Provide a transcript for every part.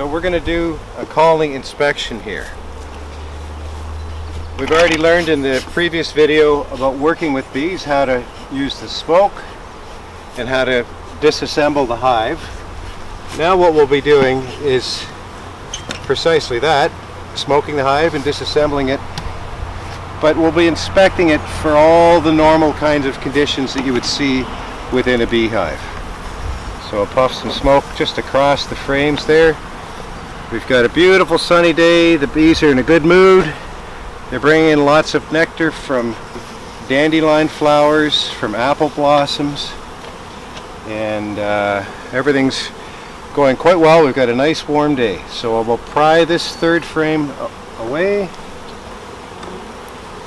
So we're going to do a colony inspection here. We've already learned in the previous video about working with bees, how to use the smoke and how to disassemble the hive. Now what we'll be doing is precisely that, smoking the hive and disassembling it, but we'll be inspecting it for all the normal kinds of conditions that you would see within a beehive. So I'll puff some smoke just across the frames there. We've got a beautiful sunny day, the bees are in a good mood. They're bringing in lots of nectar from dandelion flowers, from apple blossoms, and everything's going quite well. We've got a nice warm day. So I will pry this third frame away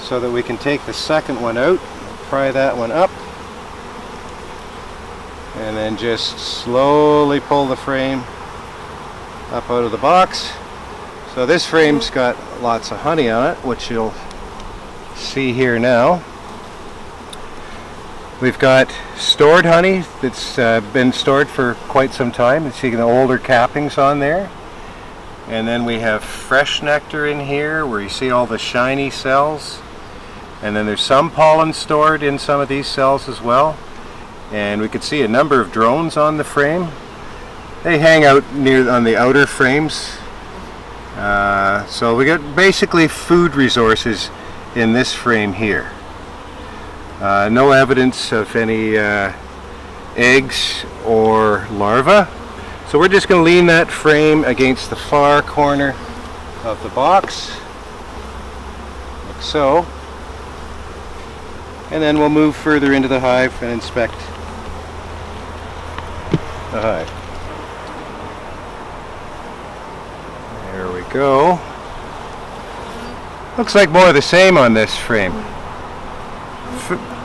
so that we can take the second one out. Pry that one up and then just slowly pull the frame up out of the box. So this frame's got lots of honey on it, which you'll see here now. We've got stored honey that's been stored for quite some time. It's seeing the older cappings on there. And then we have fresh nectar in here where you see all the shiny cells. And then there's some pollen stored in some of these cells as well. And we can see a number of drones on the frame. They hang out near on the outer frames. So we got basically food resources in this frame here. No evidence of any eggs or larvae. So we're just going to lean that frame against the far corner of the box, like so. And then we'll move further into the hive and inspect the hive. There we go. Looks like more of the same on this frame.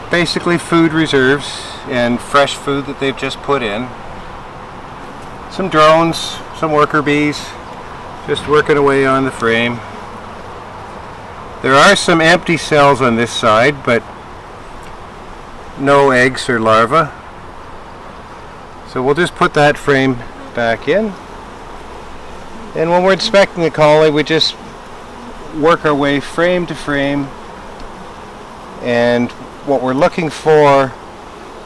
Basically food reserves and fresh food that they've just put in. Some drones, some worker bees just working away on the frame. There are some empty cells on this side, but no eggs or larvae. So we'll just put that frame back in. And when we're inspecting the colony, we just work our way frame to frame, and what we're looking for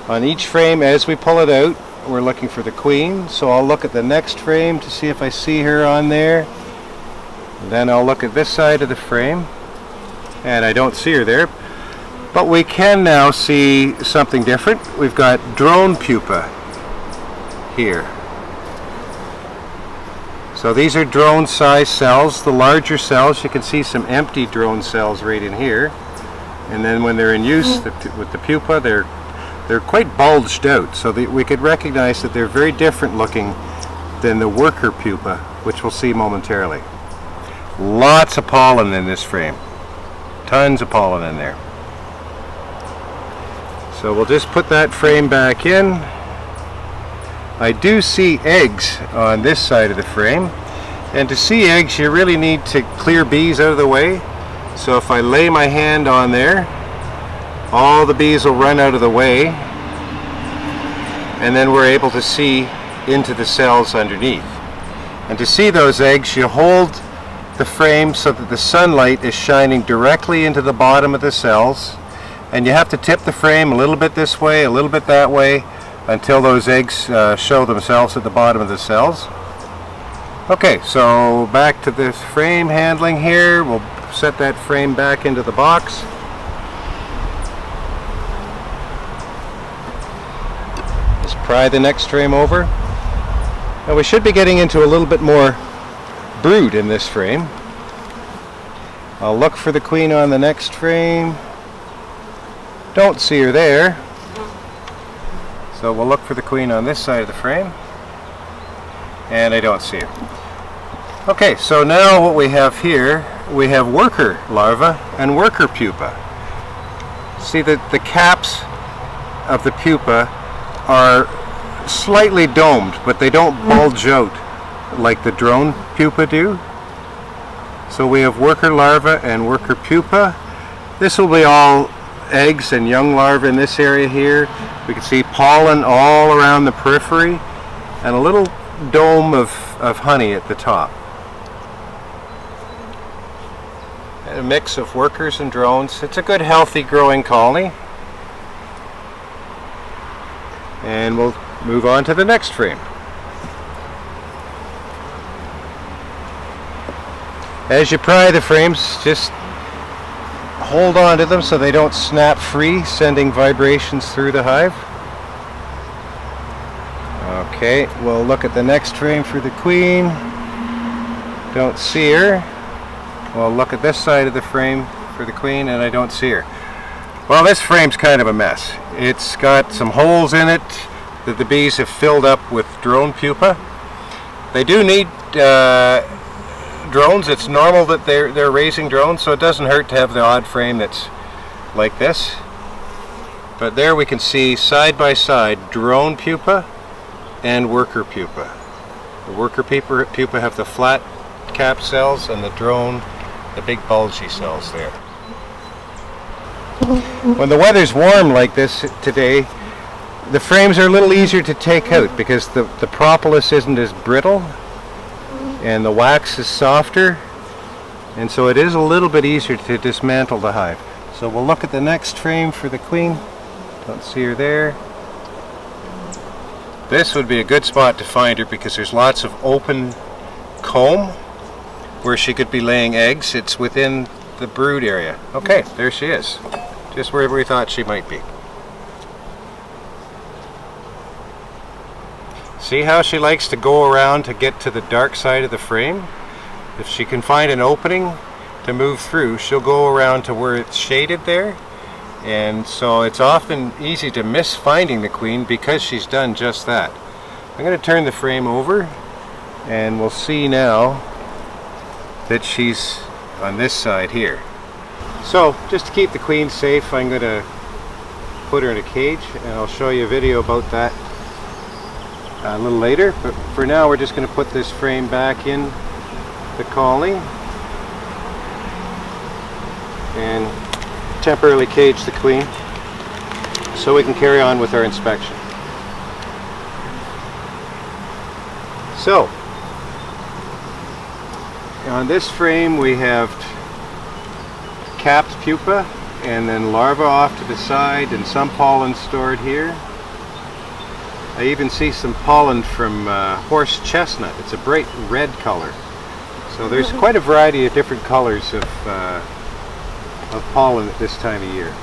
on each frame as we pull it out, we're looking for the queen. So I'll look at the next frame to see if I see her on there. Then I'll look at this side of the frame and I don't see her there. But we can now see something different. We've got drone pupa here. So these are drone size cells. The larger cells, you can see some empty drone cells right in here. And then when they're in use with the pupa, they're quite bulged out. So we could recognize that they're very different looking than the worker pupa, which we'll see momentarily. Lots of pollen in this frame. Tons of pollen in there. So we'll just put that frame back in. I do see eggs on this side of the frame. And to see eggs, you really need to clear bees out of the way. So if I lay my hand on there, all the bees will run out of the way, and then we're able to see into the cells underneath. And to see those eggs, you hold the frame so that the sunlight is shining directly into the bottom of the cells, and you have to tip the frame a little bit this way, a little bit that way, until those eggs show themselves at the bottom of the cells. Okay, so back to this frame handling here. We'll set that frame back into the box. Just pry the next frame over. Now we should be getting into a little bit more brood in this frame. I'll look for the queen on the next frame. Don't see her there. So we'll look for the queen on this side of the frame. And I don't see her. Okay, so now what we have here, we have worker larvae and worker pupa. See that the caps of the pupa are slightly domed, but they don't bulge out like the drone pupa do. So we have worker larvae and worker pupa. This will be all eggs and young larvae in this area here. We can see pollen all around the periphery and a little dome of of honey at the top. And a mix of workers and drones. It's a good healthy growing colony. And we'll move on to the next frame. As you pry the frames, just hold on to them so they don't snap free, sending vibrations through the hive. Okay, we'll look at the next frame for the queen. Don't see her. We'll look at this side of the frame for the queen, and I don't see her. Well, this frame's kind of a mess. It's got some holes in it that the bees have filled up with drone pupa. They do need drones. It's normal that they're raising drones, so it doesn't hurt to have the odd frame that's like this. But there we can see side by side drone pupa and worker pupa. The worker pupa have the flat cap cells, and the drone the big bulgy cells there. When the weather's warm like this today, the frames are a little easier to take out because the propolis isn't as brittle and the wax is softer, and so it is a little bit easier to dismantle the hive. So we'll look at the next frame for the queen. Don't see her there. This would be a good spot to find her because there's lots of open comb where she could be laying eggs. It's within the brood area. Okay, there she is. Just where we thought she might be. See how she likes to go around to get to the dark side of the frame? If she can find an opening to move through, she'll go around to where it's shaded there. And so it's often easy to miss finding the queen because she's done just that. I'm going to turn the frame over and we'll see now that she's on this side here. So just to keep the queen safe, I'm going to put her in a cage, and I'll show you a video about that a little later. But for now we're just going to put this frame back in the colony and temporarily cage the queen so we can carry on with our inspection. So on this frame we have capped pupa and then larvae off to the side and some pollen stored here. I even see some pollen from horse chestnut. It's a bright red color. So there's quite a variety of different colors of pollen at this time of year.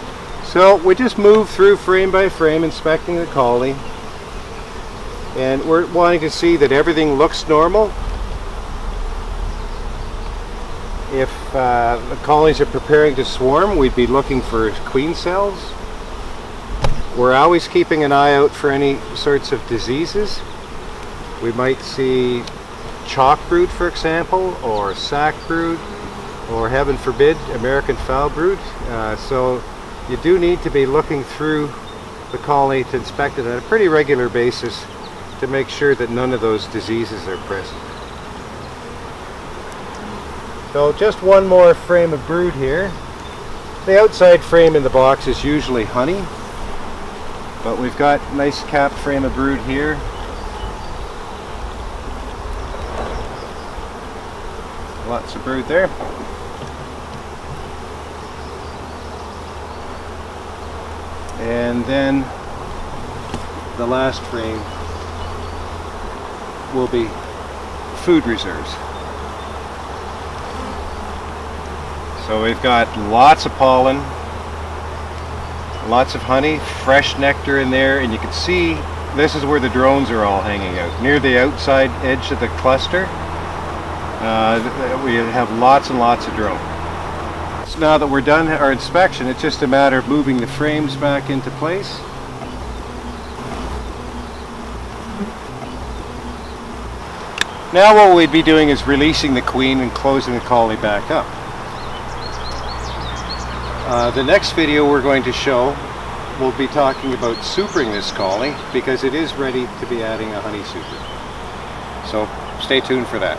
So we just move through frame by frame inspecting the colony, and we're wanting to see that everything looks normal. If the colonies are preparing to swarm, we'd be looking for queen cells. We're always keeping an eye out for any sorts of diseases. We might see chalk brood, for example, or sac brood, or heaven forbid, American foul brood. So you do need to be looking through the colony to inspect it on a pretty regular basis to make sure that none of those diseases are present. So just one more frame of brood here. The outside frame in the box is usually honey, but we've got a nice capped frame of brood here. Lots of brood there. And then the last frame will be food reserves. So we've got lots of pollen, lots of honey, fresh nectar in there, and you can see this is where the drones are all hanging out. Near the outside edge of the cluster, we have lots and lots of drones. So now that we're done our inspection, it's just a matter of moving the frames back into place. Now what we'd be doing is releasing the queen and closing the colony back up. The next video we're going to show, we'll be talking about supering this colony because it is ready to be adding a honey super. So stay tuned for that.